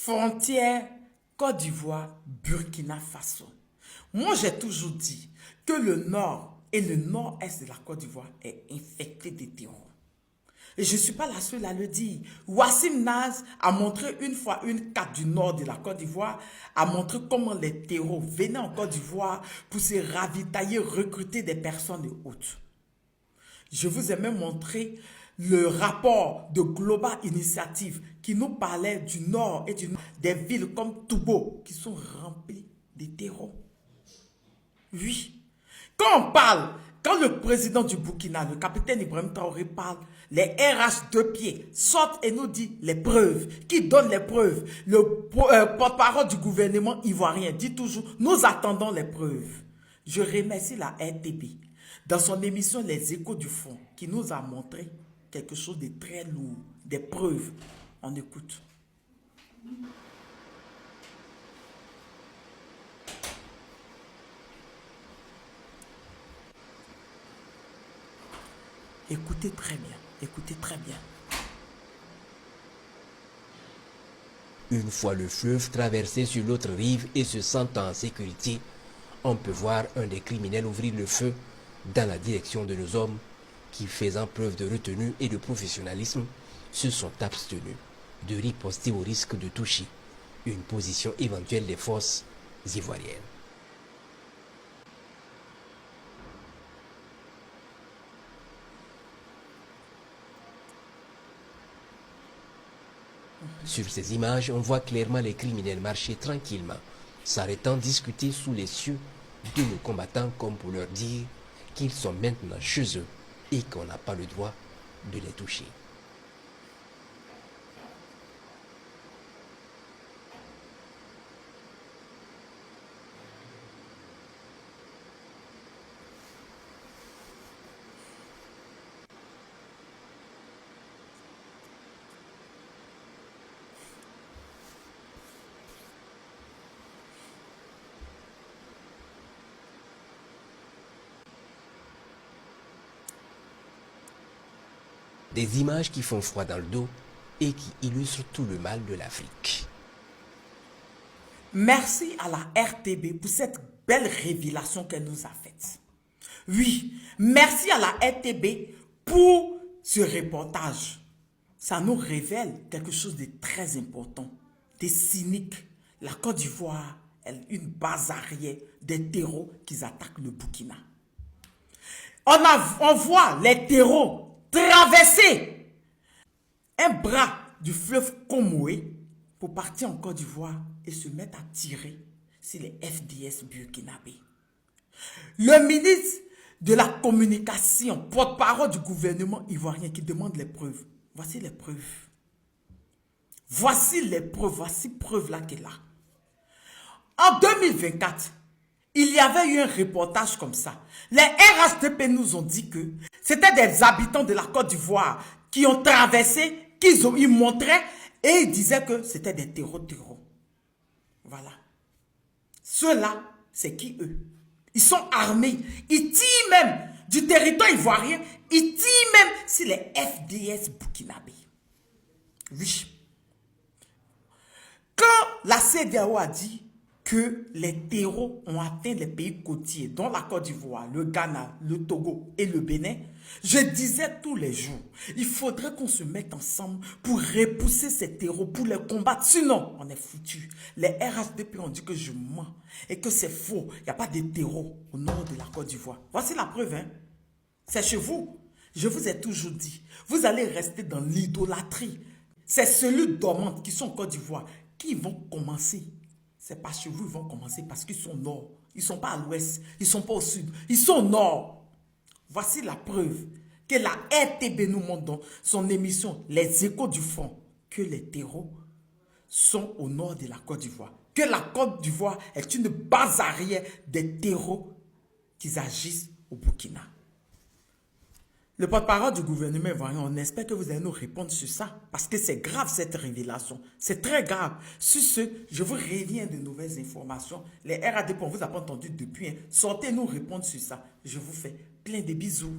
Frontière Côte d'Ivoire, Burkina Faso. Moi, j'ai toujours dit que le nord et le nord-est de la Côte d'Ivoire est infecté de terreau. Et je ne suis pas la seule à le dire. Wassim Naz a montré une fois une carte du nord de la Côte d'Ivoire, a montré comment les terreaux venaient en Côte d'Ivoire pour se ravitailler, recruter des personnes et autres. Je vous ai même montré le rapport de Global Initiative qui nous parlait du nord et des villes comme Toubo qui sont remplies de terreaux. Oui. Quand le président du Burkina, le capitaine Ibrahim Traoré parle, les RH de pied sortent et nous disent les preuves. Qui donne les preuves? Le porte-parole du gouvernement ivoirien dit toujours, nous attendons les preuves. Je remercie la RTB dans son émission Les Échos du Fond qui nous a montré quelque chose de très lourd, des preuves. On écoute. Écoutez très bien, écoutez très bien. Une fois le fleuve traversé sur l'autre rive et se sentant en sécurité, on peut voir un des criminels ouvrir le feu dans la direction de nos hommes qui, faisant preuve de retenue et de professionnalisme, se sont abstenus de riposter au risque de toucher une position éventuelle des forces ivoiriennes. Sur ces images, on voit clairement les criminels marcher tranquillement, s'arrêtant discuter sous les cieux de nos combattants comme pour leur dire qu'ils sont maintenant chez eux et qu'on n'a pas le droit de les toucher. Des images qui font froid dans le dos et qui illustrent tout le mal de l'Afrique. Merci à la RTB pour cette belle révélation qu'elle nous a faite. Oui, merci à la RTB pour ce reportage. Ça nous révèle quelque chose de très important, des cyniques. La Côte d'Ivoire est une base arrière des terreaux qui attaquent le Burkina. On voit les terreaux traverser un bras du fleuve Comoé pour partir en Côte d'Ivoire et se mettre à tirer sur les FDS burkinabé. Le ministre de la communication, porte-parole du gouvernement ivoirien qui demande les preuves. Voici les preuves. Voici les preuves, voici preuve là qu'elle a. En 2024, il y avait eu un reportage comme ça. Les RHDP nous ont dit que c'était des habitants de la Côte d'Ivoire qui ont traversé, ils montraient et ils disaient que c'était des terreaux. Voilà. Ceux-là, c'est qui eux? Ils sont armés. Ils tirent même du territoire ivoirien. Ils tirent même sur les FDS burkinabé. Oui. Quand la CEDEAO a dit que les terreaux ont atteint les pays côtiers, dont la Côte d'Ivoire, le Ghana, le Togo et le Bénin, je disais tous les jours, il faudrait qu'on se mette ensemble pour repousser ces terreaux, pour les combattre. Sinon, on est foutus. Les RHDP ont dit que je mens et que c'est faux. Il n'y a pas de terreaux au nord de la Côte d'Ivoire. Voici la preuve, hein. C'est chez vous. Je vous ai toujours dit, vous allez rester dans l'idolâtrie. C'est cellules dormantes qui sont en Côte d'Ivoire qui vont commencer. C'est pas chez vous, ils vont commencer parce qu'ils sont au nord. Ils ne sont pas à l'ouest, ils ne sont pas au sud. Ils sont au nord. Voici la preuve que la RTB nous montre dans son émission Les Échos du Front que les terreaux sont au nord de la Côte d'Ivoire. Que la Côte d'Ivoire est une base arrière des terreaux qui agissent au Burkina. Le porte-parole du gouvernement ivoirien, on espère que vous allez nous répondre sur ça. Parce que c'est grave cette révélation. C'est très grave. Sur ce, je vous reviens de nouvelles informations. Les RADP, on ne vous a pas entendu depuis. Sortez nous répondre sur ça. Je vous fais plein de bisous.